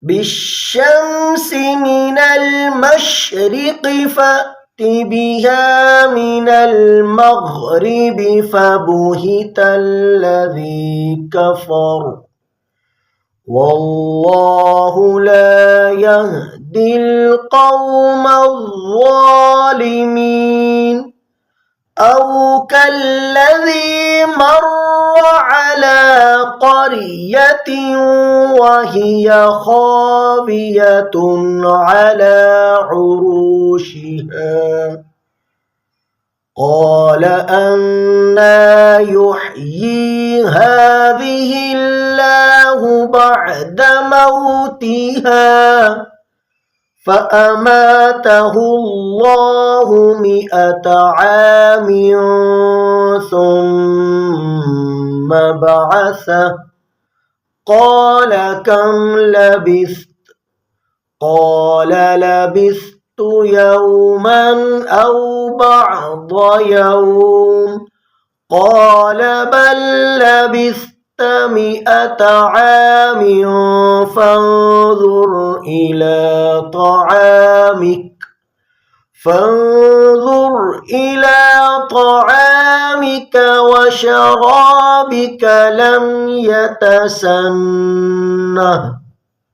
بالشمس من المشرق فأت بها من المغرب فبهت الذي كفر والله لا يهدي القوم الظالمين أو كالذي مر على قرية وهي خاوية على عروشها قال أنى يحيي هذه الله بعد موتها فأماته الله 100 عام ثم بعثه قال كم لبثت قال لبثت يوما أو بعض يوم قال بل لبثت 100 عام فانظر إلى طعامك وشرابك لم يتسنه